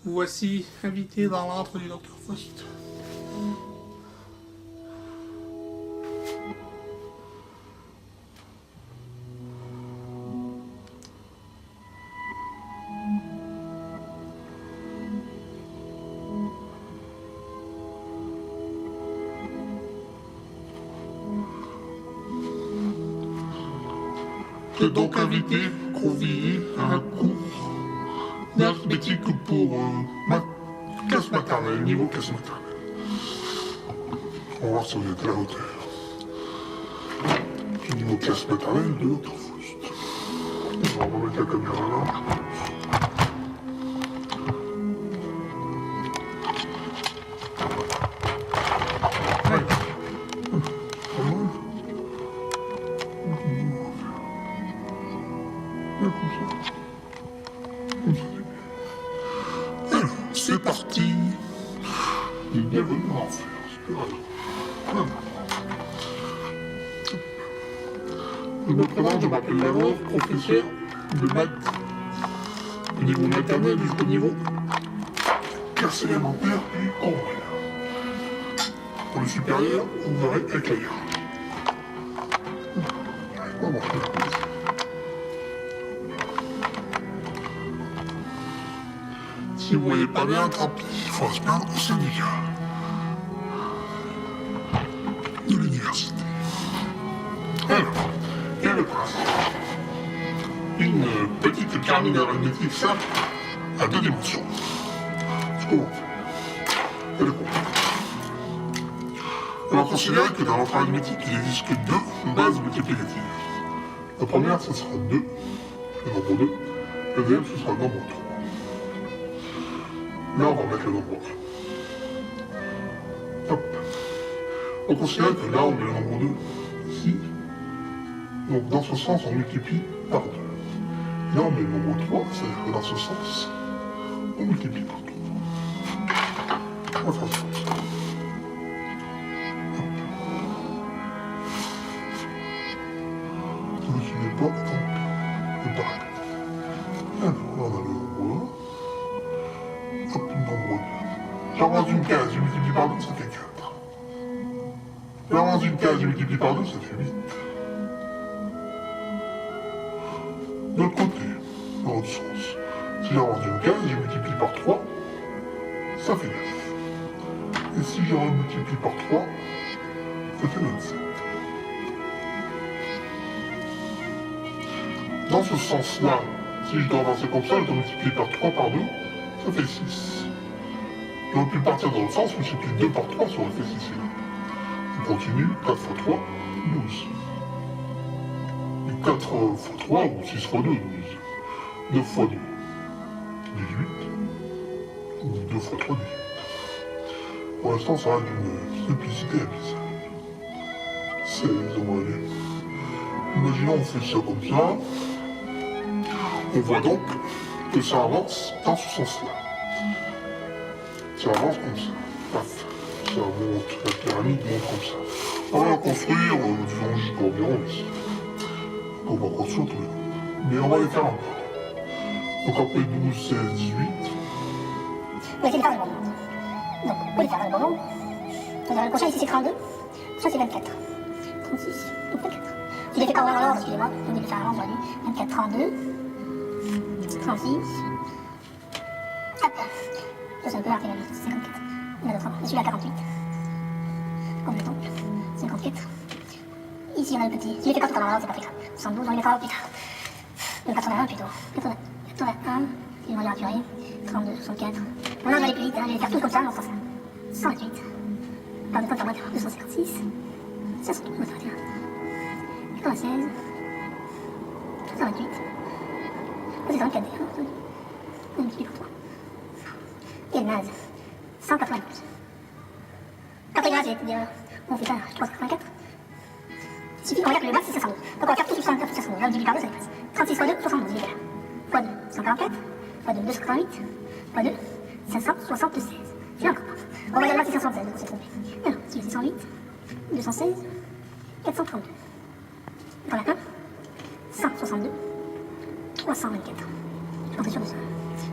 Vous voici invité dans l'antre du Dr Faust. T'es donc invité, convié à un cours d'arithmétique pour classe maternelle, niveau classe maternelle. On va voir si vous êtes à la hauteur. Du niveau classe maternelle de Dr Faust. On va remettre la caméra là. Alors, c'est parti. Et bienvenue en enfer. Je me présente, je m'appelle Lavore, professeur de maths au niveau maternel jusqu'au niveau classe élémentaire puis corps. Pour le supérieur, vous verrez avec la guerre. Si vous voyez pas bien, tant pis, il faut se plaindre au syndicat de l'université. Alors, quel est le principe? Une petite pyramide arithmétique simple à 2 dimensions. Ce qu'on va faire. Elle est compliquée. On va considérer que dans notre arithmétique, il n'existe que 2 bases multiplicatives. La première, ce sera 2, le nombre 2. La deuxième, ce sera le nombre 3. Là, on va mettre le nombre 1. Hop. On considère que là, on met le nombre 2 ici. Donc, dans ce sens, on multiplie par 2. Là, on met le nombre 3, c'est-à-dire que dans ce sens, on multiplie par 3. On va faire ça. Ne me suivez pas, donc, c'est pareil. Alors, là, on a le nombre 1. Hop, le nombre 2. J'avance une case, je multiplie par 2, ça fait 4. J'avance une case, je multiplie par 2, ça fait 8. De l'autre côté, dans l'autre sens, si j'avance d'une case, je multiplie par 3, ça fait 9. Et si je multiplie par 3, ça fait 27. Dans ce sens-là, si je dois avancer comme ça, je dois multiplier par 3 par 2, ça fait 6. J'aurais pu partir dans l'autre sens, multiplier 2 par 3, ça aurait fait 6 là. On continue, 4 fois 3, 12. Et 4 fois 3, ou 6 fois 2, 12. 9 fois 2, 18. Ou 2 fois 3, 18. Pour l'instant, ça a d'une simplicité abyssale. 16, on va aller. Imaginons, on fait ça comme ça. On voit donc que ça avance dans ce sens-là. Ça avance comme ça. Paf. Ça monte, la pyramide monte comme ça. On va la construire, disons, jusqu'à environ ici. On va construire tous les deux. Mais on va les faire en ordre. Donc après 12, 16, 18. On va essayer de faire le bon nombre. Donc, pour les faire le bon nombre, le prochain ici c'est 32, ça c'est 24. 36, donc 24. Je les fais pas voir alors, excusez-moi, je vais les faire avant, j'aurais dit 24, 32, 36, hop, ça c'est un peu raté la liste, 54. Il y en a d'autres avant, celui-là 48, complétons, 54. Ici on a le petit, je les fais pas tout à l'heure, c'est pas très grave, 72, on les fera plus tard. Le 81 plutôt, 81, si je m'en ai rassuré, 32, 64. Maintenant je vais aller plus vite, je vais les faire tous comme ça, dans ce sens-là. 128, par de compte à moi, 256, 512, 96, 128, c'est 34 d'ailleurs, on multiplie par 3. Quel naze, 192. Après là, j'ai été dire, on fait ça, 384. Il suffit qu'on regarde que le bas c'est 512. Donc on va faire tout sur 512, 512. Là, on divise par 2, ça fait 36 fois 2, 72, il est là. Fois 2, 144, fois 2, 288, fois 2, 576. Je vais encore. On va dire là, c'est 516, donc on s'est trompé. Alors, si c'est 108, 216, 432. Voilà, 1, 162, 324. Je suis sur 200.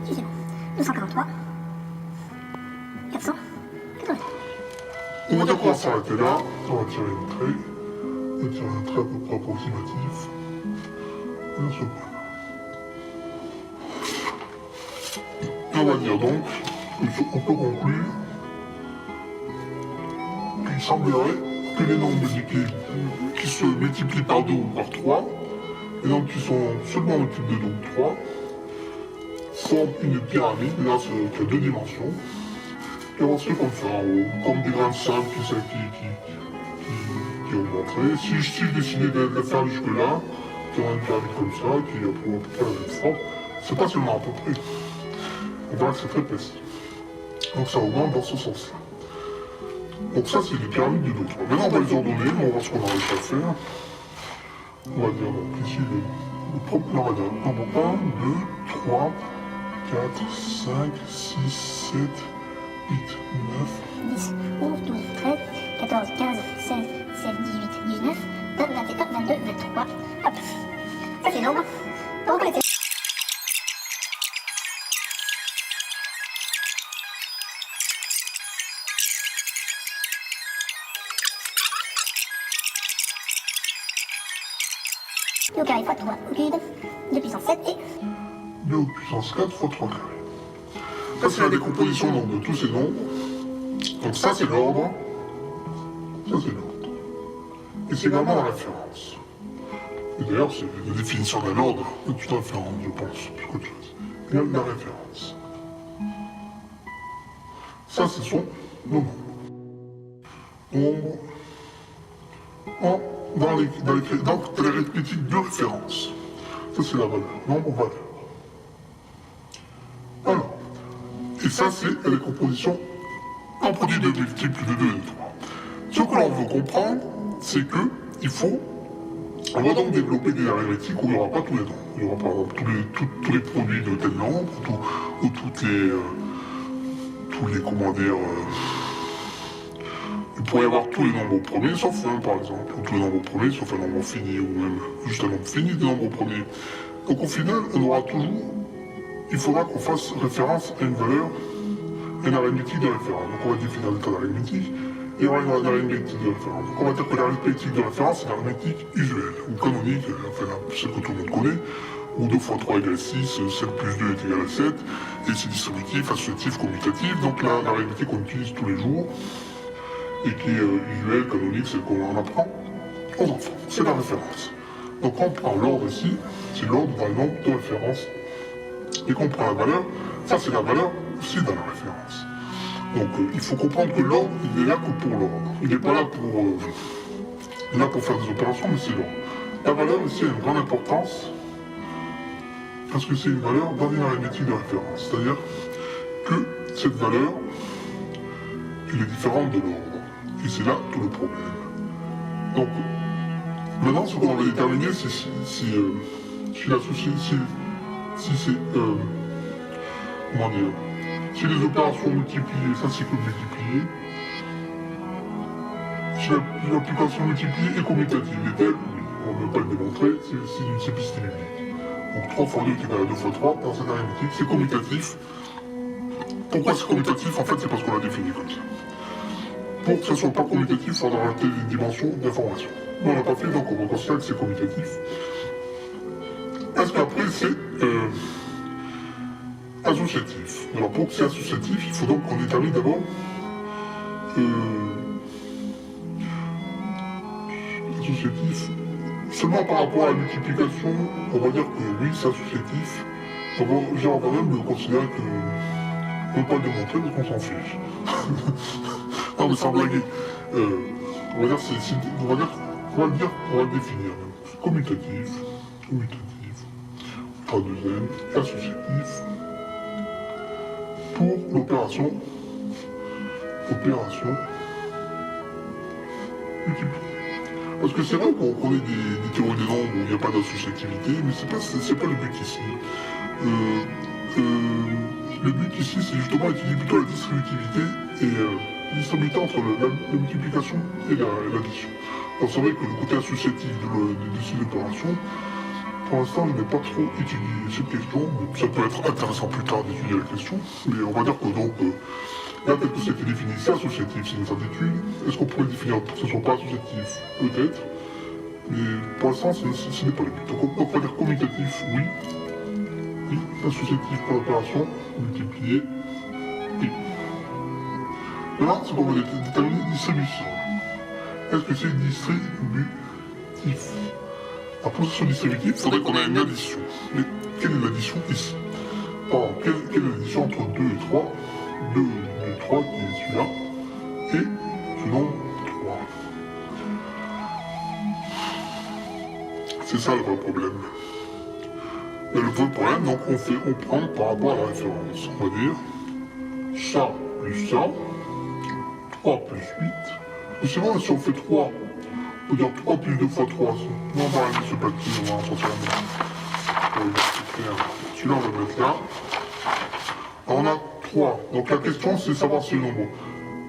Excusez-moi. 243, 480. On va d'accord qu'on va s'arrêter là, on va tirer une trait. On va tirer un trait à peu près approximatif. Dans ce point. Et on va dire donc, on peut conclure qu'il semblerait que les nombres qui se multiplient par 2 ou par 3, les nombres qui sont seulement multiples de 2 ou 3, forment une pyramide, là qui a 2 dimensions, qui avancerait comme ça en haut, comme des grains de sable qui ont montré. Si je décidais de la faire jusque-là, qui aurait une pyramide comme ça, qui a pour à peu près la même forme, c'est pas seulement à peu près. On voit que c'est très précis. Donc ça augmente dans ce sens-là. Donc ça, c'est des pyramides de 2, 3. Maintenant, on va les ordonner, on va voir ce qu'on arrive à faire. On va dire donc ici le premier, on va dire nombre 1, 2, 3, 4, 5, 6, 7, 8, 9, 10, 11, 12, 13, 14, 15, 16, 17, 18, 19, 20, 21, 22, 23. Hop. Ça c'est nombre. On va compléter. Pi au carré fois 3 au cube, 2 puissance 7 et 2 au puissance 4 fois 3 carrés. Ça, c'est la décomposition donc, de tous ces nombres. Donc ça, c'est l'ordre. Ça, c'est l'ordre. Et c'est également la référence. Et d'ailleurs, c'est la définition d'un ordre est une référence, je pense, plus qu'autre chose. Il y a la référence. Ça, ce sont nos nombres. Nombres dans l'arithmétique de référence. Ça, c'est la valeur. Nombre, valeur. Alors. Et ça, c'est la décomposition en produit de multiples de 2 et de 3. Ce que l'on veut comprendre, c'est que il faut. On va donc développer des arithmétiques où il n'y aura pas tous les nombres. Il y aura par exemple tous les produits de tel nombre, ou tous les, comment dire, il pourrait y avoir tous les nombres premiers, sauf un par exemple, ou tous les nombres premiers, sauf un nombre fini, ou même juste un nombre fini de nombres premiers. Donc au final, on aura toujours, il faudra qu'on fasse référence à une valeur, une arithmétique de référence. Donc on va définir l'état d'arithmétique, et il y aura une arithmétique de référence. Donc on va dire que l'arithmétique de référence, c'est l'arithmétique usuelle, ou canonique, enfin celle que tout le monde connaît, où 2 fois 3 égale 6, 7 plus 2 est égal à 7, et c'est distributif, associatif, commutatif, donc l'arithmétique qu'on utilise tous les jours, et qui est usuelle, canonique, celle qu'on apprend aux enfants. C'est la référence. Donc quand on prend l'ordre ici, c'est l'ordre d'un nombre de référence, et qu'on prend la valeur, ça c'est la valeur aussi dans la référence. Donc il faut comprendre que l'ordre, il est là que pour l'ordre. Il n'est pas là pour faire des opérations, mais c'est l'ordre. La valeur ici a une grande importance, parce que c'est une valeur dans une arithmétique de référence. C'est-à-dire que cette valeur, elle est différente de l'ordre. Et c'est là tout le problème. Donc, maintenant, ce qu'on va déterminer, c'est si c'est, comment dire, si les opérations multipliées, ça c'est que multiplier, si l'application multipliée est commutative, et telle, oui, on ne peut pas le démontrer, c'est une simplicité biblique. Donc 3 fois 2 est égal à 2 fois 3, dans cette arithmétique, c'est commutatif. Pourquoi c'est commutatif? En fait, c'est parce qu'on l'a défini comme ça. Pour que ça ne soit pas commutatif, il faudra rajouter une dimension d'information. Mais on n'a pas fait, donc on va considérer que c'est commutatif. Parce qu'après, c'est associatif. Alors pour que c'est associatif, il faut donc qu'on détermine d'abord associatif. Seulement par rapport à la multiplication, on va dire que oui, c'est associatif. On va même le considérer que on ne peut pas le démontrer parce qu'on s'en fiche. Non mais sans blaguer. On va le définir. Commutatif, pas deuxième, associatif, pour l'opération multipliée. Parce que c'est vrai qu'on connaît des théories des nombres où il n'y a pas d'associativité, mais c'est pas le but ici. Le but ici, c'est justement d'étudier plutôt la distributivité et la distributivité entre la multiplication et l'addition. Alors c'est vrai que le côté associatif de ces opérations, pour l'instant, je n'ai pas trop étudié cette question, mais ça peut être intéressant plus tard d'étudier la question, mais on va dire que donc, Là, peut-être que c'était défini, c'est associatif, c'est une certitude. Est-ce qu'on pourrait définir que ce ne soit pas associatif? Peut-être. Mais pour l'instant, ce n'est pas le but. Donc on va dire commutatif, oui. Oui. Associatif pour l'opération, multiplier. Oui. Maintenant, c'est qu'on va déterminer distribution. Est-ce que c'est distributif? Alors pour que ce soit distributif, il faudrait qu'on ait une addition. Mais quelle est l'addition ici? Par exemple, quelle est l'addition entre 2 et 3? 2, 2, 3 qui est celui-là. Et ce nombre 3. C'est ça le vrai problème. Mais le vrai problème, donc on prend par rapport à la référence. On va dire ça plus ça, 3 plus 8. Mais c'est bon, si on fait 3, on peut dire 3 plus 2 fois 3. Non, on va arrêter ce papier, on va en sortir un autre. Celui-là, on va le mettre là. Alors, on a 3. Donc la question, c'est savoir si le nombre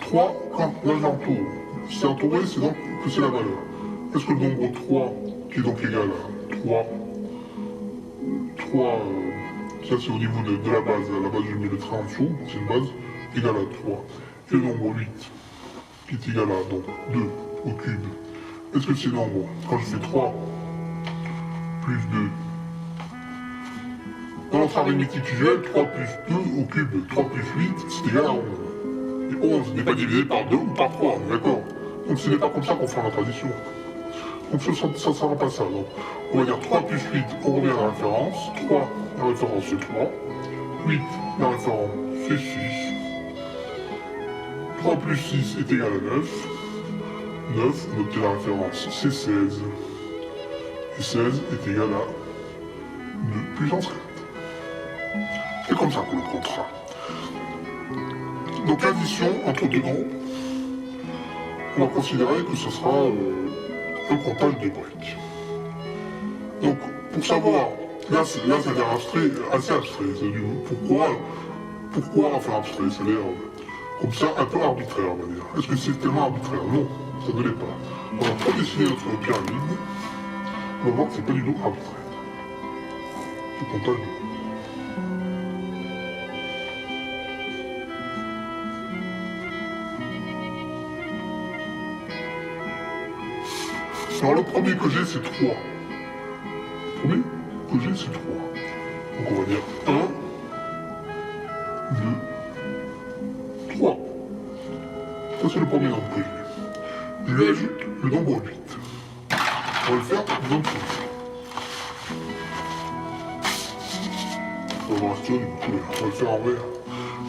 3, quand là j'entoure. Si c'est entouré, c'est donc que c'est la valeur. Est-ce que le nombre 3, qui est donc égal à 3, ça c'est au niveau de la base je mets le 3 en dessous, c'est une base, égale à 3. Et le nombre 8, qui est égal à donc 2 au cube. Est-ce que c'est nombre, quand je fais 3 plus 2, dans notre arithmétique usuelle, 3 plus 2 au cube, 3 plus 8, c'est égal à 11. Et 11 n'est pas divisé par 2 ou par 3, on est d'accord? Donc ce n'est pas comme ça qu'on fait notre addition. Donc ça ne sera pas ça. Donc, on va dire 3 plus 8, on revient à la référence. 3, la référence c'est 3. 8, la référence c'est 6. 3 plus 6 est égal à 9. 9, notez la référence, c'est 16. Et 16 est égal à 2 puissance 4. C'est comme ça qu'on le comptera. Donc l'addition entre deux nombres, on va considérer que ce sera un comptage de briques. Donc pour savoir, là ça a l'air abstrait, assez abstrait, c'est-à-dire pourquoi enfin abstrait, c'est-à-dire comme ça un peu arbitraire on va dire. Est-ce que c'est tellement arbitraire? Non, ça ne l'est pas. Alors pour dessiner notre pyramide, on va voir que c'est pas du tout arbitraire. Le comptage de briques. Alors le premier que j'ai c'est 3. Le premier que j'ai c'est 3. Donc on va dire 1, 2, 3. Ça c'est le premier nombre que j'ai. Je lui ajoute le nombre 8. On va le faire dans le sens. On va rester du coup, on va le faire en vert.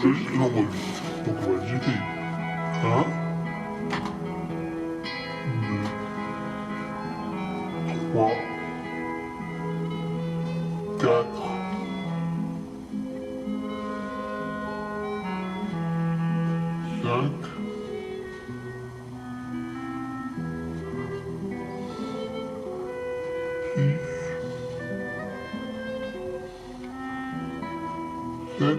Je lui ajoute le nombre 8. Donc on va ajouter 1. 3, 4, 5, 6, 7,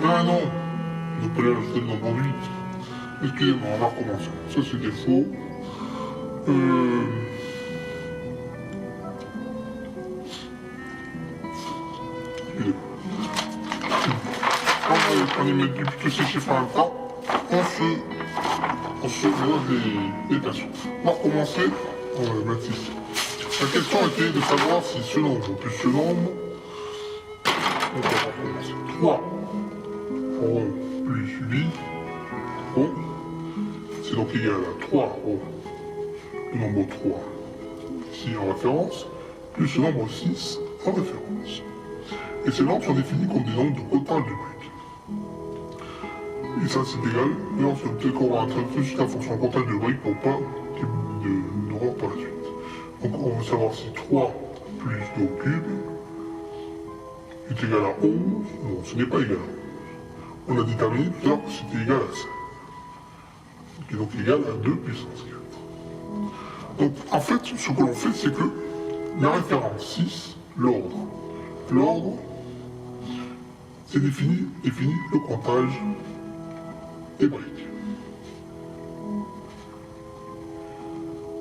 ah non, je peux ajouter le nombre 8. Excusez-moi, on va recommencer. Ça c'était faux. Excusez-moi. Quand on y met tous ces chiffres en même temps, on se mélange les passions. On va recommencer, on va mettre ici. La question était de savoir si ce nombre plus ce nombre, on va recommencer. 3 rond plus 8 rond, c'est donc égal à 3 rond, le nombre 3 ici en référence, plus le nombre 6 en référence. Et ces nombres sont définis comme des nombres de comptage de briques. Et ça, c'est égal. D'ailleurs, peut-être qu'on va introduire juste la fonction comptable de briques pour pas qu'il y ait une erreur par la suite. Donc, on veut savoir si 3 plus 2 au cube est égal à 11. Non, ce n'est pas égal à 11. On a déterminé tout à l'heure que c'était égal à 7. Qui est donc égal à 2 puissance 4. Donc, en fait, ce que l'on fait, c'est que la référence 6, l'ordre. L'ordre, c'est définit le comptage des briques.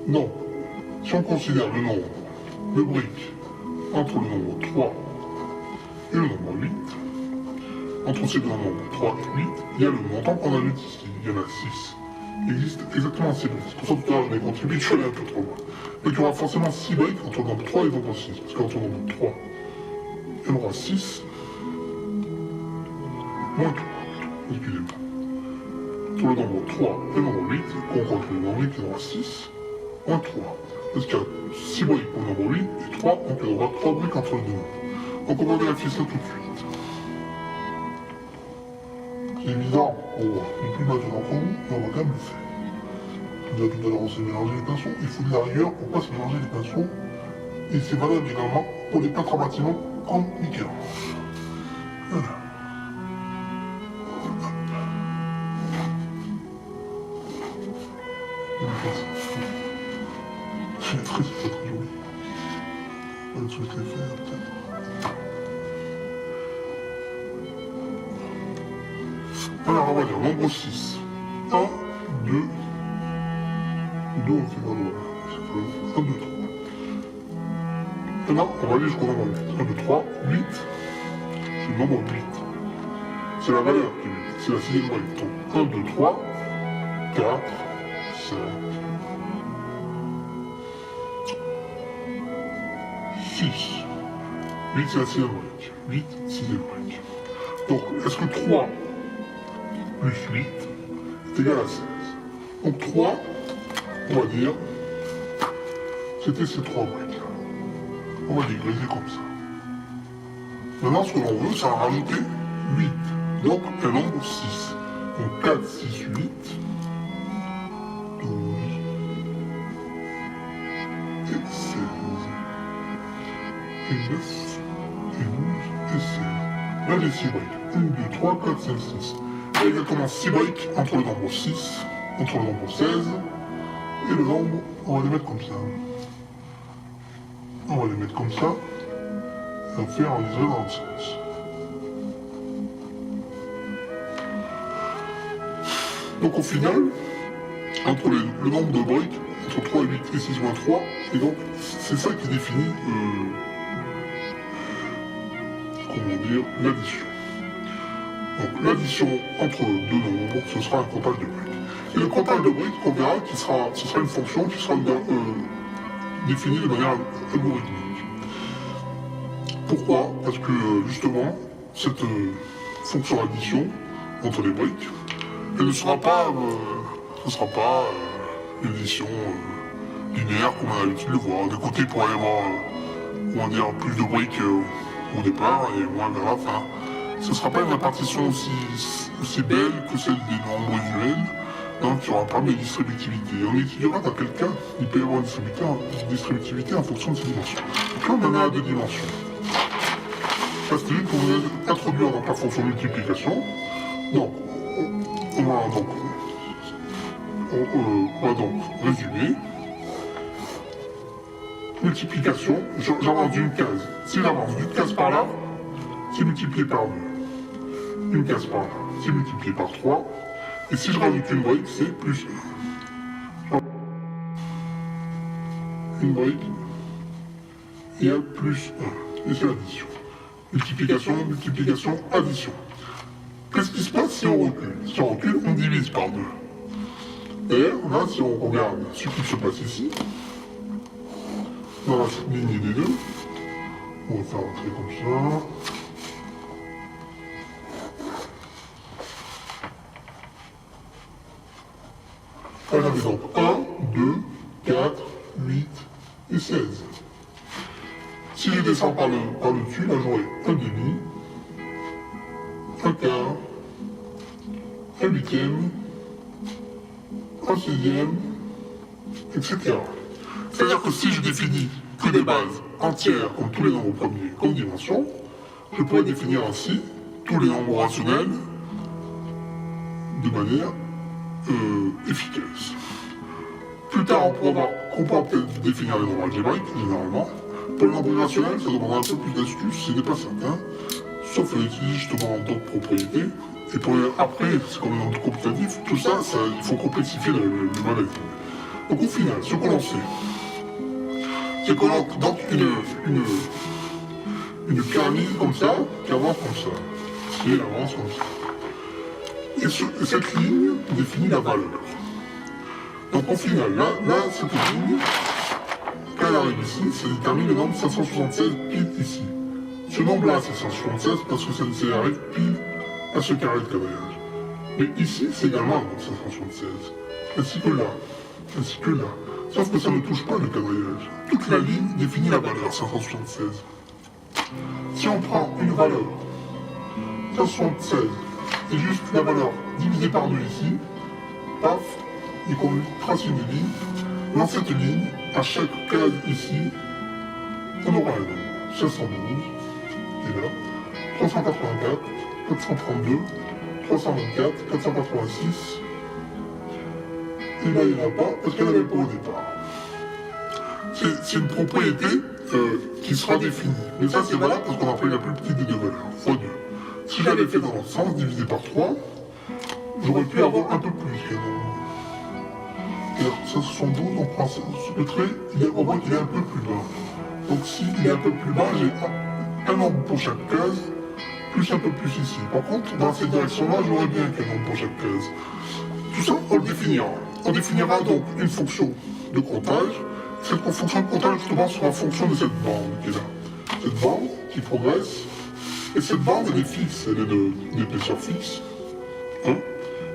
Donc, si on considère le nombre de briques entre le nombre 3 et le nombre 8, entre ces deux nombres 3 et 8, il y a le montant qu'on ajoute ici, il y en a 6. Il existe exactement 6 briques. C'est pour ça que tout à l'heure je n'ai contribué, je suis allé un peu trop loin. Donc il y aura forcément 6 briques entre le nombre 3 et le nombre 6. Parce qu'entre le nombre 3, il y en aura 6 moins 3. Excusez-moi. Entre le nombre 3 et le nombre 8, qu'on compte le nombre 8, il y en aura 6 moins 3. Parce qu'il y a 6 briques pour le nombre 8 et 3, donc il y aura 3 briques entre les deux nombres. Donc on va vérifier ça tout de suite. C'est évident, les plus matures d'entre vous, mais on va quand même le faire. Tout à l'heure on s'est mélangé les pinceaux, il faut de la rigueur pour ne pas se mélanger les pinceaux. Et c'est valable également pour les peintres à bâtiments comme Michel. Voilà. C'est très joli. On va souhaiter les faire peut-être. Alors on va dire nombre 6. 1, 2, 2 on fait pas droit. 1, 2, 3. Maintenant, on va aller jusqu'au nombre 8. 1, 2, 3, 8. C'est le nombre 8. C'est la valeur qui est 8. C'est la sixième brique. Donc 1, 2, 3, 4, 5, 6. 8, c'est la sixième brique. 8, sixième brique. Donc, est-ce que 3 plus 8 est égal à 16? Donc 3, on va dire, c'était ces 3 briques. On va dégraiser comme ça. Maintenant, ce que l'on veut, c'est en rajouter 8. Donc, un nombre 6. Donc 4, 6, 8, 12, et 16, et 9, et 12, et 16. Là, j'ai 6 briques. 1, 2, 3, 4, 5, 6. Il y a exactement 6 briques entre le nombre 6, entre le nombre 16, et le nombre, on va les mettre comme ça. On va les mettre comme ça, et on va faire un liser dans le sens. Donc au final, entre le nombre de briques, entre 3 et 8 et 6 moins 3, et donc c'est ça qui définit, comment dire, l'addition. Donc l'addition entre deux nombres, ce sera un comptage de briques. Et le comptage de briques, on verra, ce sera une fonction qui sera définie de manière algorithmique. Pourquoi? Parce que justement, cette fonction addition entre les briques, elle ne sera pas, l'addition linéaire comme on a l'habitude de le voir. D'un côté, il pourrait y avoir, comment dire, plus de briques au départ et moins vers la fin. Ce ne sera pas une répartition aussi belle que celle des nombres usuels. Donc il n'y aura pas de distributivité. On étudiera dans quel cas il peut y avoir une distributivité en fonction de ses dimensions. Donc là on en a à 2 dimensions. Ça c'était juste pour vous introduire donc la fonction multiplication. Donc on va donc résumer. Multiplication, j'avance d'une case. Si j'avance d'une case par là, c'est multiplié par 2. Une case par là, c'est multiplié par 3. Et si je rajoute une brique, c'est plus 1. Une brique égale plus 1. Et c'est l'addition. Multiplication, multiplication, addition. Qu'est-ce qui se passe si on recule? Si on recule, on divise par 2. D'ailleurs, là, si on regarde ce qui se passe ici, dans la lignée des deux, on va faire un trait comme ça. On avait donc 1, 2, 4, 8 et 16. Si je descends par le dessus, là j'aurai un demi, un quart, un huitième, un sixième, etc. C'est-à-dire que si je définis que des bases entières comme tous les nombres premiers comme dimension, je pourrais définir ainsi tous les nombres rationnels de manière efficace. Plus tard, on pourra peut-être définir les nombres algébriques, généralement. Pour les nombres rationnels, ça demandera un peu plus d'astuces, ce n'est pas certain, sauf à utiliser justement d'autres propriétés. Et pour après, c'est comme les nombres computatifs, tout ça, il faut complexifier le modèle. Donc au final, ce que l'on sait, c'est qu'on a donc une pyramide comme ça, qui avance comme ça, qui avance comme ça. Et cette ligne définit la valeur. Donc au final, là cette ligne, quand elle arrive ici, ça détermine le nombre 576 pile ici. Ce nombre-là, c'est 576 parce que ça arrive pile à ce carré de quadrillage. Mais ici, c'est également un nombre 576. Ainsi que là, ainsi que là. Sauf que ça ne touche pas le quadrillage. Toute la ligne définit la valeur 576. Si on prend une valeur 576 et juste la valeur divisée par 2 ici, paf, et qu'on trace une ligne, dans cette ligne, à chaque case ici, on aura un nombre 512, et là, 384, 432, 324, 486, et là il n'y en a pas parce qu'elle n'avait pas au départ. C'est une propriété qui sera définie. Mais ça c'est valable parce qu'on a pris la plus petite des deux valeurs, x2. Si je l'avais fait dans l'autre sens, divisé par 3, j'aurais pu avoir un peu plus qu'un nombre. Et 512, on prend le trait, on voit qu'il est un peu plus bas. Donc s'il est un peu plus bas, j'ai un nombre pour chaque case, plus un peu plus ici. Par contre, dans cette direction-là, j'aurais bien qu'un nombre pour chaque case. Tout ça, on le définira. On définira donc une fonction de comptage. Cette fonction de comptage, justement, sera en fonction de cette bande qui est là. Cette bande qui progresse. Et cette bande, elle est fixe, elle est d'épaisseur fixe. Hein,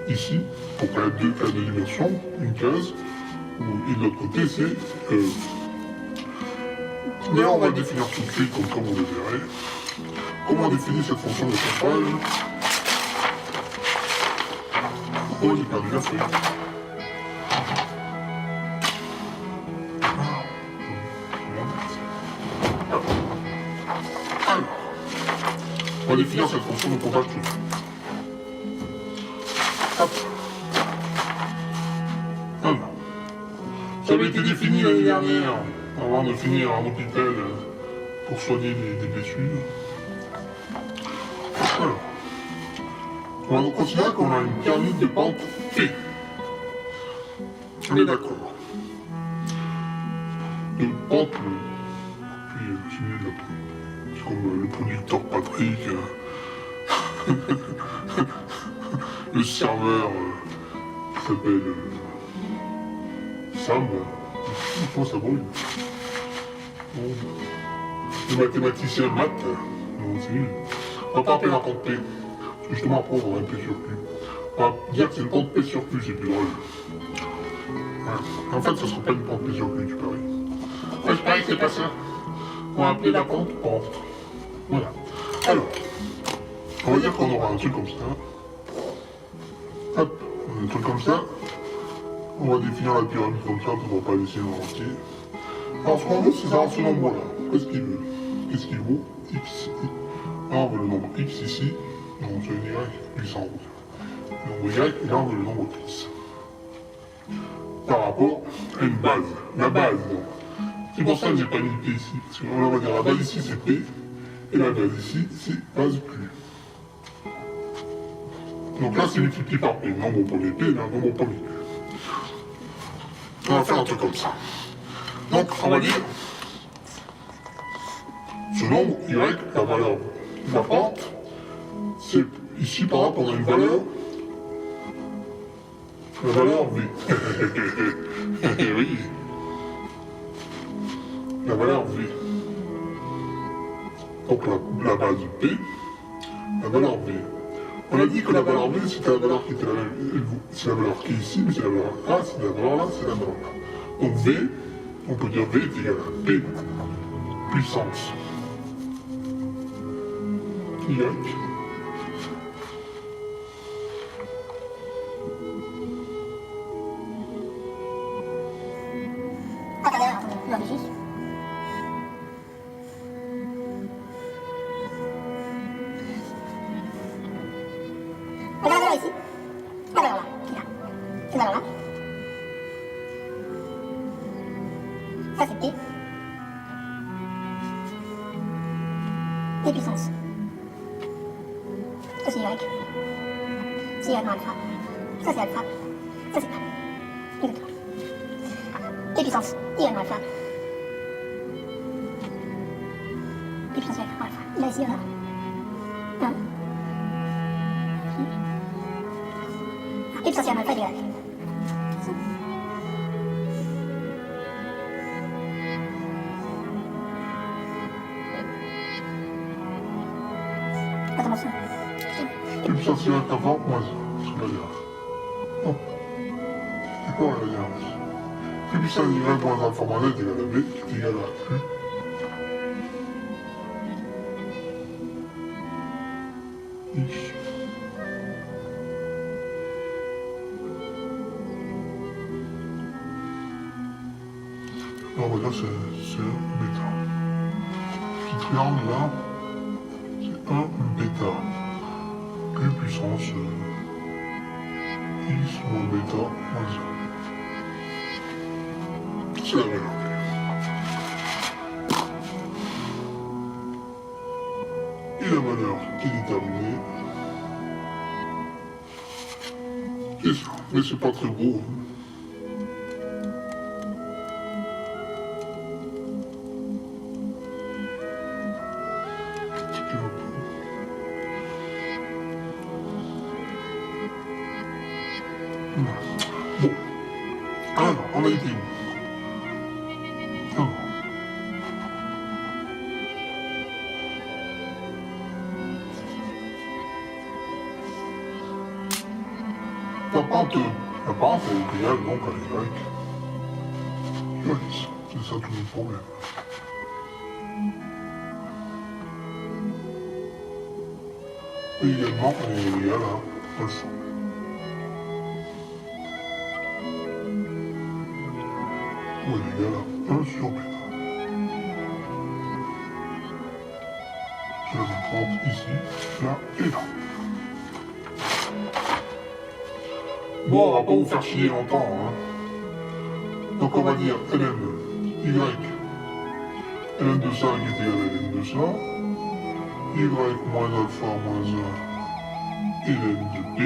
ici, pour qu'elle ait deux cases de dimension, une case, et de l'autre côté, c'est... Mais on va le définir tout de suite, comme vous le verrez. Comment on définit cette fonction de comptage? Oh, j'ai perdu la feuille. Alors, on va définir cette fonction de comptage tout de suite. Hop. Alors, ça avait été défini l'année dernière, avant de finir un hôpital pour soigner des blessures. Alors, on va donc considérer qu'on a une pyramide de pente P. On est d'accord. De pente, puis c'est mieux de la pente. C'est comme le producteur Patrick, le serveur qui s'appelle Sam. Il faut ça brûle. Bon. Le mathématicien maths, non, c'est nul. On va pas appeler la pente P. Parce que justement après on aura un P sur Q. On va dire que c'est une pente P sur Q, c'est plus drôle. Ouais. En fait, ça sera pas une pente P sur Q, tu paries. Ouais, je parie que c'est pas ça. On va appeler la pente pente. Voilà. Alors, on va dire qu'on aura un truc comme ça. Hop, un truc comme ça. On va définir la pyramide comme ça, on va pas laisser en entier. Alors ce qu'on veut, c'est savoir ce nombre-là. Qu'est-ce qu'il veut? Qu'est-ce qu'il vaut? X. Là, on veut le nombre X ici. Donc c'est une Y, lui s'en roule. Le nombre Y, et là on veut le nombre X. Par rapport à une base. La base, donc. C'est pour ça que j'ai pas mis le P ici. Parce qu'on va dire la base ici c'est P. Et la base ici c'est base Q. Donc là c'est multiplié par P. Nombre au premier P et là nombre au premier Q. On va faire un truc comme ça. Donc on va dire ce nombre Y, la valeur de la pente, c'est ici par exemple on a une valeur, la valeur V. Oui. La valeur V. Donc la base P, la valeur V. On a dit que la valeur V c'était la valeur qui était la même, c'est la valeur qui est ici, mais c'est la valeur A, c'est la valeur là, c'est la valeur là. Donc V, on peut dire V est égal à P puissance Y Ça c'est P. P puissance. Ça c'est Y. C'est Y moins alpha. Ça c'est alpha. Ça c'est A. Exactement. P puissance. Y moins alpha. P puissance Y moins alpha. Il a ici, là. 1. P puissance Y moins alpha est égal. Attends, ça. P puissance Y moins 1, c'est la dernière. Non. C'est quoi la dernière? P puissance Y moins alpha moins Z est égal à B, qui est égal à U. X. Là, on va dire c'est un bêta. Petit triangle là, c'est un bêta. U puissance X moins bêta moins 1. C'est la valeur. Et la valeur qui est déterminée, c'est ça. Mais c'est pas très beau. Bon. Alors, on a été où? Alors. La pente est égale donc à Y. Oui, c'est ça tout le problème. Et également, on est égal à alpha. Ou elle est égale à 1 sur bêta. Je la prendre ici, là et là. Bon, on va pas vous faire chier longtemps, hein. Donc on va dire ln y, ln de ça qui est égal à ln de ça, y moins alpha moins 1, ln de b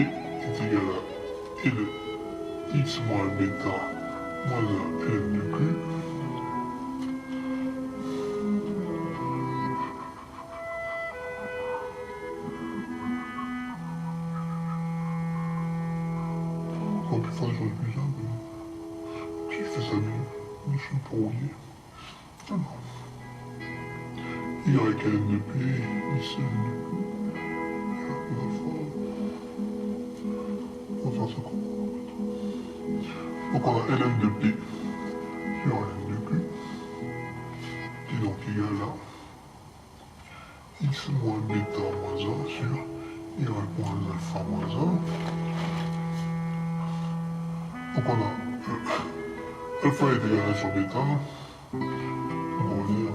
est égal à ln x moins bêta moins 1, ln de q. Oh putain, j'aurais pu ça, mais... Si je fais ça mieux, je suis brouillé. Ah non. Y ln de p, x ln de q. On va faire ça comme ça. Donc on a ln de p sur ln de q, qui est donc égal à x moins bêta moins 1 sur y moins alpha moins 1. Donc on a alpha est égal à 1 sur bêta. Donc on va dire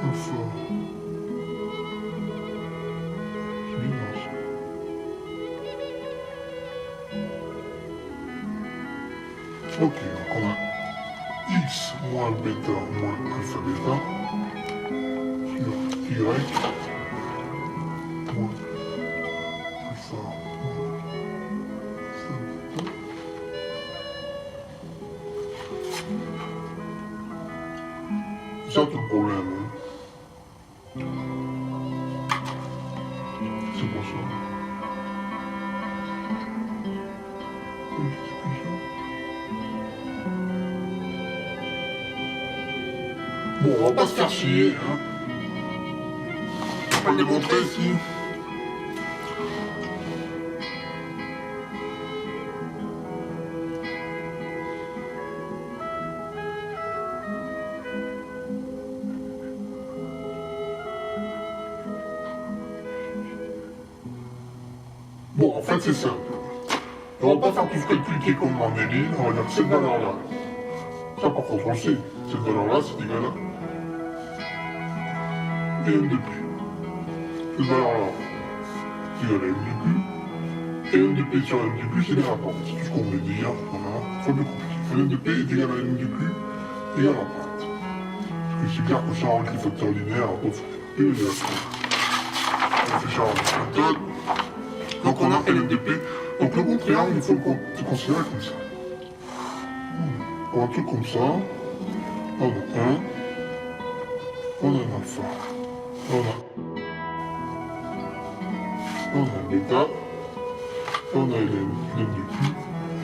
alpha. C'est bizarre ça. Ok, donc on a x moins bêta moins alpha bêta sur y moins alpha moins alpha bêta. C'est ça tout le problème. Hein. C'est pour ça. Bon, on va pas se faire chier, hein. On va le démontrer ici. Bon, en fait, c'est simple. On va pas faire tout ce calcul qui est complètement débile, on va dire que cette valeur-là, ça par contre on le sait, cette valeur-là, c'est égal à n de p. Cette valeur-là, c'est égal à n de q. Et n de p sur n de q, c'est les rapports. C'est tout ce qu'on voulait dire. Voilà, pas plus compliqué. n de p est égal à n de q égale à 30. Parce que c'est clair que si on rentre les facteurs linéaires, on va faire p égale à 30. On va réfléchir à la méthode. Donc on a ln de p. Donc le bon triangle, il faut le considérer comme ça. Pour un truc comme ça, on a 1, on a un alpha, on a un bêta, on a ln de q,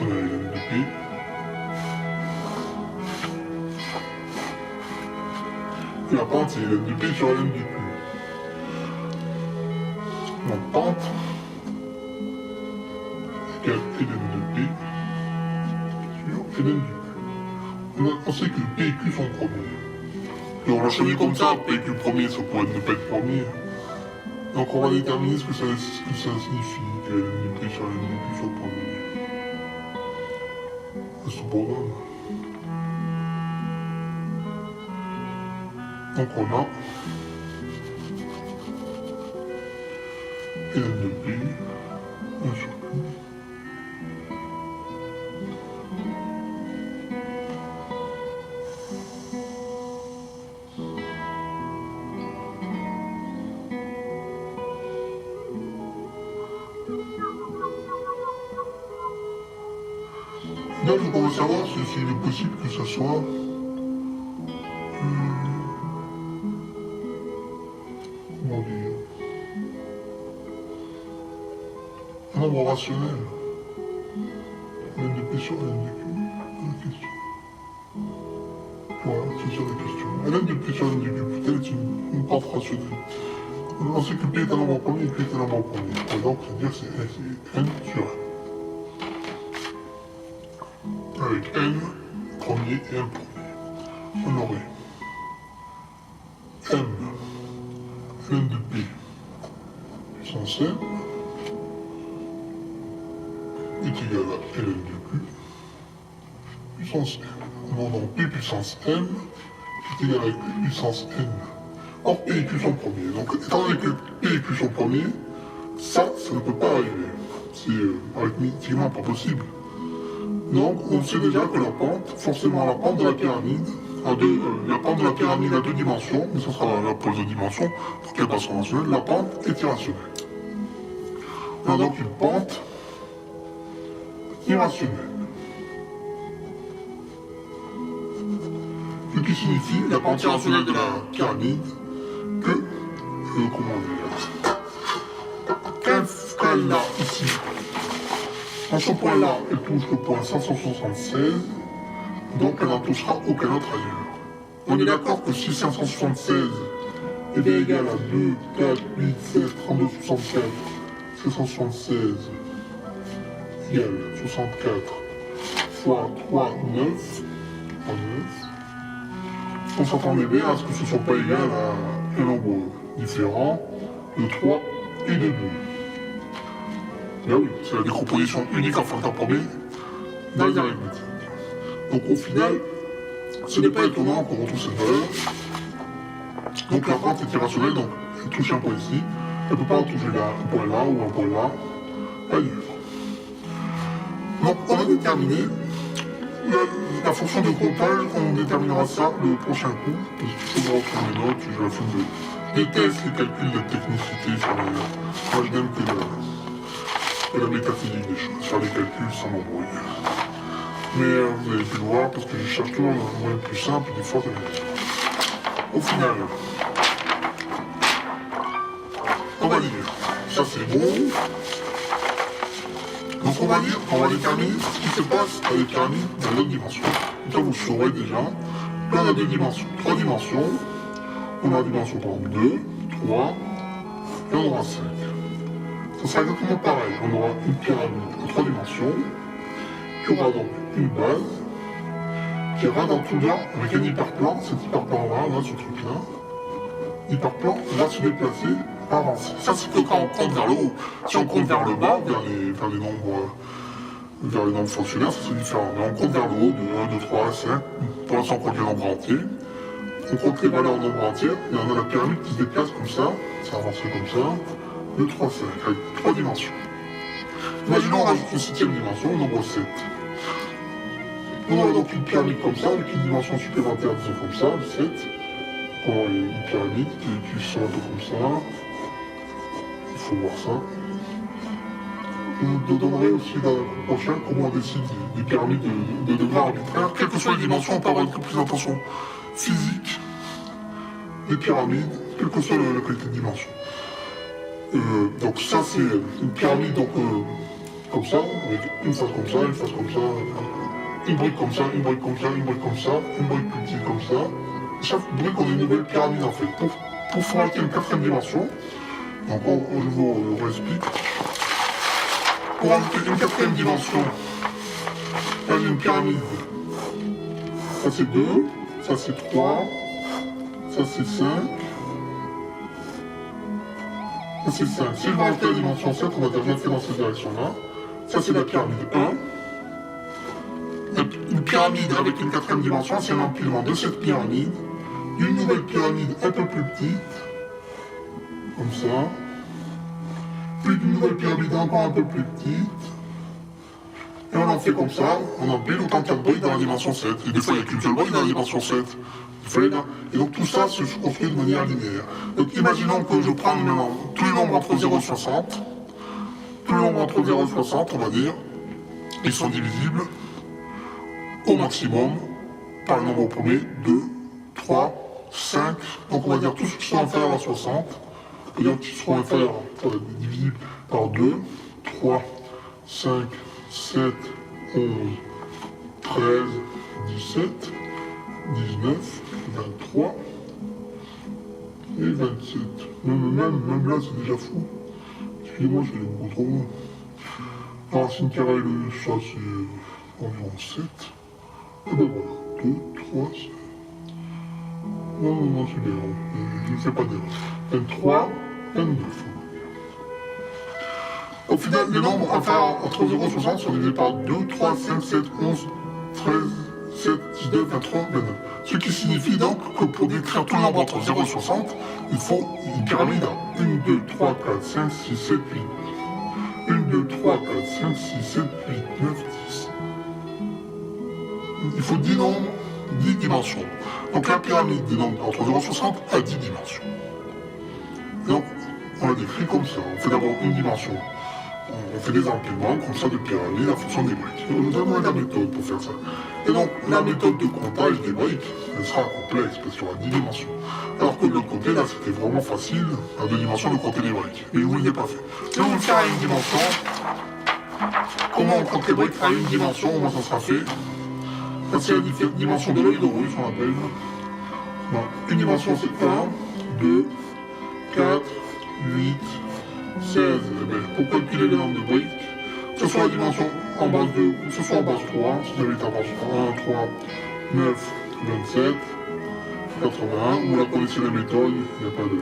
on a ln de p. Et la pente, c'est ln de p sur ln de q. Donc pente égale ln de p sur ln de q. On sait que P et Q sont premiers. Et on l'a choisi comme ça, P et Q premier, ça pourrait ne pas être premier. Donc on va déterminer ce que ça signifie, que ln de P sur ln de Q soit premier. C'est bon. Donc on a ln de P, 1 sur Q. Là, on va savoir s'il est possible que ça soit comment dire, un nombre rationnel. Ln de P sur ln de Q, la question. Voilà, c'est ça la question. Ln de P sur ln de Q peut-elle être une pente rationnelle? On sait que P est un nombre premier et Q est un nombre premier. Et donc, c'est-à-dire c'est n sur n. Avec n premier et n premier. On aurait m ln de p puissance n est égal à ln de q puissance n. Donc p puissance m est égal à q puissance n. Or p et q sont premiers. Donc étant donné que p et q sont premiers, ça ne peut pas arriver. C'est arithmétiquement pas possible. Donc, on sait déjà que la pente, forcément la pente de la pyramide, la pente de la pyramide a deux dimensions, mais ce sera la pose de dimension, donc elle passe en rationnelle, la pente est irrationnelle. On a donc une pente irrationnelle. Ce qui signifie la pente irrationnelle de la pyramide que, comment dire, qu'elle là, ici, dans ce point-là, elle touche le point 576, donc elle n'en touchera aucun autre ailleurs. On est d'accord que si 576 est bien égal à 2, 4, 8, 7, 32, 64, 576 égale 64 fois 3, 9, on s'attendait bien à ce que ce ne soit pas égal à un nombre différent de 3 et de 2. Ben oui, c'est la décomposition unique en facteur premier dans les arithmétiques. Donc au final, ce n'est pas étonnant qu'on retrouve cette valeur. Donc la pente est irrationnelle, donc elle touche un point ici, elle ne peut pas en toucher là, un point là ou un point là, ailleurs. Donc on a déterminé la fonction de comptage, on déterminera ça le prochain coup, parce qu'il faut reprendre mes notes, j'ai la flemme de déteste les calculs de technicité sur les... Moi je n'aime que la métaphysique des choses, faire des calculs sans m'embrouiller. Mais vous avez pu le voir, parce que je cherche toujours un moyen plus simple, des fois au final, on va dire, ça c'est bon. Donc on va dire, on va déterminer ce qui se passe à la pyramide dans l'autre dimension. Comme ça vous saurez déjà. Là on a deux dimensions, trois dimensions. On a la dimension par exemple 2, 3, et on aura 5. Ça sera exactement pareil. On aura une pyramide à 3 dimensions, qui aura donc une base, qui ira dans tout là avec un hyperplan. Cet hyperplan-là, là, ce truc-là, l'hyperplan va se déplacer, avancer. Ça, c'est que quand on compte vers le haut. Si on compte vers le bas, vers les nombres vers les nombres fonctionnaires, ça c'est différent. Mais on compte vers le haut de 1, 2, 3, 5. Pour l'instant, on compte les nombres entiers. On compte les valeurs en nombres entiers. Et on a la pyramide qui se déplace comme ça. Ça avancerait comme ça. 2, 3, 5, avec 3 dimensions. Imaginons on rajoute une 7e dimension, le nombre 7. On a donc une pyramide comme ça, avec une dimension supplémentaire, disons comme ça, le 7. On a une pyramide qui sort un peu comme ça. Il faut voir ça. Je vous donnerai aussi dans le prochain comment on décide des pyramides de degrés arbitraires. Quelles que soient les dimensions, on peut avoir une représentation physique des pyramides, quelle que soit la qualité de dimension. Donc ça c'est une pyramide donc, comme ça, avec une face comme ça, une face comme ça, une brique comme ça, une brique comme ça, une brique comme ça, une brique plus petite comme ça. Chaque brique on a une nouvelle pyramide en fait. Pour formater une 4e dimension, donc je vous explique. Pour ajouter une 4e dimension, là j'ai une pyramide. Ça c'est 2, ça c'est 3, ça c'est 5. Ça c'est 5. Si je veux rajouter la dimension 7, on va dire je la fais dans cette direction-là. Ça c'est la pyramide 1. Une pyramide avec une 4e dimension, c'est un empilement de cette pyramide. Une nouvelle pyramide un peu plus petite. Comme ça. Puis une nouvelle pyramide encore un peu plus petite. Et on en fait comme ça, on empile autant qu'il y a de briques dans la dimension 7. Et des fois il n'y a qu'une seule brique dans la dimension 7. Et donc tout ça se construit de manière linéaire. Donc imaginons que je prends tous les nombres entre 0 et 60. Tous les nombres entre 0 et 60, on va dire, ils sont divisibles au maximum par le nombre premier, 2, 3, 5. Donc on va dire tous ceux qui sont inférieurs à 60. C'est-à-dire qu'ils seront inférieurs, divisibles par 2, 3, 5, 7, 11, 13, 17, 19, 23 et 27. Même là, c'est déjà fou. Excusez-moi, je vais beaucoup trop loin. La racine carrée, ça, c'est environ 7. Et ben voilà, 2, 3, 5. Non, c'est bien. Je ne fais pas d'erreur. 23, 29. Au final, les nombres inférieurs entre 0 et 60 sont divisés par 2, 3, 5, 7, 11, 13, 7, 19, 23, 29. Ce qui signifie donc que pour décrire tout le nombre entre 0 et 60, il faut une pyramide à 1, 2, 3, 4, 5, 6, 7, 8. 1, 2, 3, 4, 5, 6, 7, 8, 9, 10. Il faut 10 nombres, 10 dimensions. Donc la pyramide des nombres entre 0 et 60 a 10 dimensions. Donc on la décrit comme ça. On fait d'abord une dimension. On fait des empilements comme ça de pyramides en fonction des briques. Je vous donnerai la méthode pour faire ça. Et donc la méthode de comptage des briques, elle sera complexe parce qu'il y aura 10 dimensions. Alors que de l'autre côté, là, c'était vraiment facile à 2 dimensions de compter les briques. Mais je vous l'ai pas fait. Si on veut le faire à une dimension, comment on compte les briques à une dimension, comment ça sera fait? Ça c'est la dimension de l'œil de Horus, on appelle. Donc, une dimension c'est 1, 2, 4, 8, 16. Pour calculer le nombre de briques, que ce soit la dimension en base 2 ou que ce soit en base 3, si vous avez en base 1, 3, 9, 27, 81, vous la connaissez la méthode, il n'y a pas de.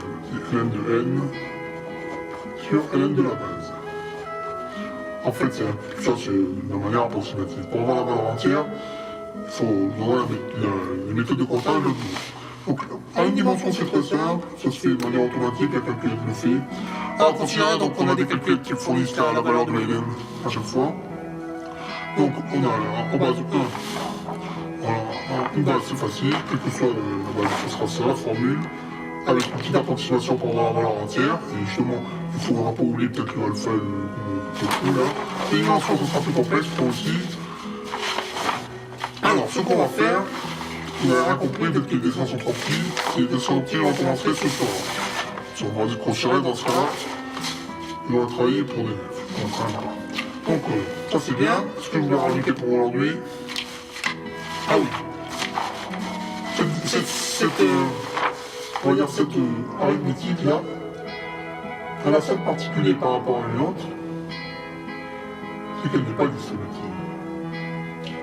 C'est ln de n sur ln de la base. En fait, ça c'est de manière approximative. Pour avoir la valeur entière, il faut voir les méthodes de comptage de tout. Donc, à une dimension, c'est très simple, ça se fait de manière automatique, la calculette le fait. Alors, on continue, donc on a des calculettes qui fournissent la valeur de ln à chaque fois. Donc, on a en base 1, une base c'est facile, quelle que soit la base, ce sera ça, la formule, avec une petite approximation pour avoir la valeur entière. Et justement, il ne faudra pas oublier peut-être le alpha et le trou là. Les dimensions, ce sera plus complexe pour aussi. Alors, ce qu'on va faire, vous avez rien compris, peut-être que les dessins sont trop petits. Si les dessins sont petits, on commencerait ce soir. Si on va considérer dans ce cas-là, il va travailler pour des élèves. Donc, ça c'est bien. Ce que je voulais rajouter pour aujourd'hui. Ah oui. On va dire cette arithmétique là, elle a ça de particulier par rapport à une autre, c'est qu'elle n'est pas distributive.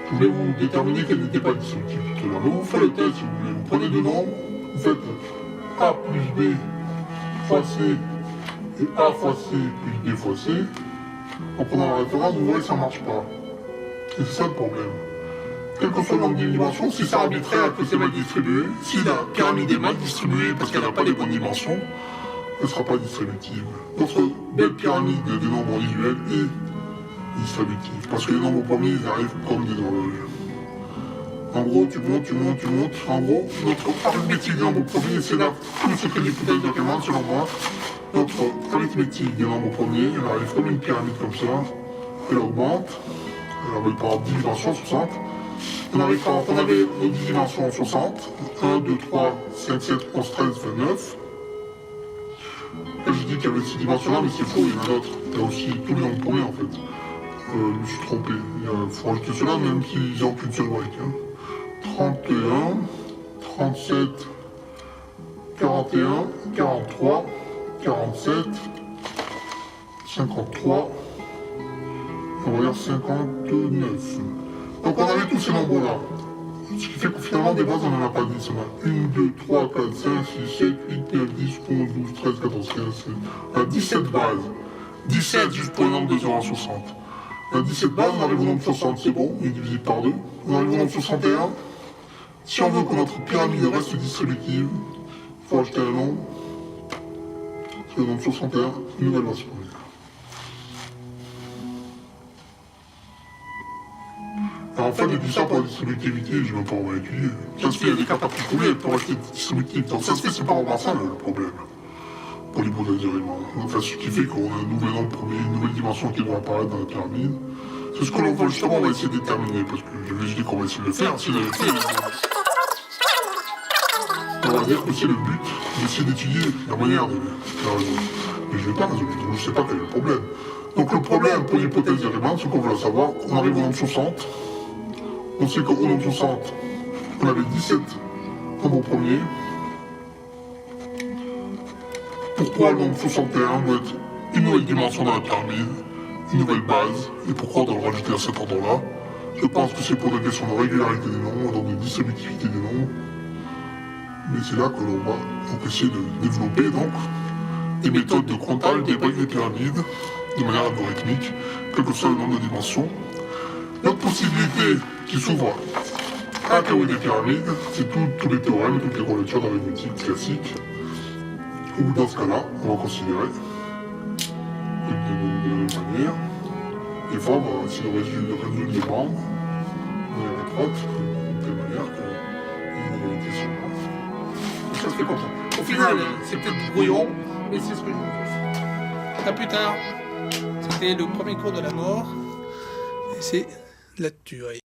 Je voulais vous déterminer qu'elle n'était pas dissolutive tout à l'heure. Mais vous faites le test si vous voulez. Vous prenez deux nombres, vous faites A plus B fois C et A fois C plus B fois C. En prenant la référence, vous voyez que ça ne marche pas. Et c'est ça le problème. Quel que soit le nombre de dimensions, si c'est arbitraire, que c'est mal distribué, si la pyramide est mal distribuée parce qu'elle n'a pas les bonnes dimensions, elle ne sera pas distributive. Notre belle pyramide des nombres visuels est distributive. Parce que les nombres premiers, ils arrivent comme des horloges. En gros, tu montes. En gros, notre arithmétique des nombres premiers, c'est là tout le secret de l'hypothèse de Riemann, selon moi. Notre arithmétique des nombres premiers, elle arrive comme une pyramide comme ça. Elle augmente. Elle arrive par 10 dimensions, 60. On avait nos 10 dimensions 60. 1, 2, 3, 5, 7, 11, 13, 29. Et je dis qu'il y avait 6 dimensions là, mais c'est faux, il y en a d'autres. Il y a aussi tous les nombres premiers en fait. Je me suis trompé. Il faut rajouter cela même s'ils n'ont qu'une seule brique. 31, 37, 41, 43, 47, 53, on va dire 59. Donc on avait tous ces nombres-là. Ce qui fait que finalement des bases on n'en a pas 10. On a 1, 2, 3, 4, 5, 6, 7, 8, 9, 10, 11, 12, 13, 14, 15, 16. On a 17 bases. 17 juste pour le nombre de 0 à 60. On a 17 bases, on arrive au nombre 60, c'est bon, il est divisé par 2. On arrive au nombre 61. Si on veut que notre pyramide reste distributive, il faut ajouter un nombre. C'est le nombre 61, une nouvelle base première. Alors en fait, depuis ça, pour la distributivité, je ne vais pas en étudier. Ça se fait, il y a des cas particuliers pour rester distributif. Donc ça se fait, c'est pas vraiment ça le problème. Pour l'hypothèse de Riemann. Enfin, ce qui fait qu'on a un nouvel nombre premier, une nouvelle dimension qui doit apparaître dans la pyramide. C'est ce que l'on va justement, on va essayer de déterminer, parce que je vais dire qu'on va essayer de le faire. Si on le fait, on va dire que c'est le but d'essayer d'étudier la manière de la résoudre. Mais je ne vais pas résoudre, donc je ne sais pas quel est le problème. Donc le problème pour l'hypothèse de Riemann, c'est qu'on veut savoir, on arrive au nombre 60. On sait qu'au nombre 60, on avait 17 nombres premiers. Pourquoi le nombre 61 doit être une nouvelle dimension dans la pyramide, une nouvelle base, et pourquoi on doit le rajouter à cet ordre-là? Je pense que c'est pour des questions de régularité des nombres, donc de distributivité des nombres. Mais c'est là que l'on va donc essayer de développer donc des méthodes de comptage des briques des pyramides de manière algorithmique, quel que soit le nombre de dimensions. L'autre possibilité qui s'ouvre à la théorie des pyramides, c'est tous les théorèmes, toutes les relectures d'arithmétique classiques, où dans ce cas-là, on va considérer de la même manière, des fois, on va essayer de résoudre les membres de manière étroite, de telle manière qu'il y ait une égalité sur le monde. Donc ça se fait comme ça. Au final, c'est peut-être brouillon, mais c'est ce que je vous dis. À plus tard. C'était le premier cours de la mort. Et c'est la tuerie.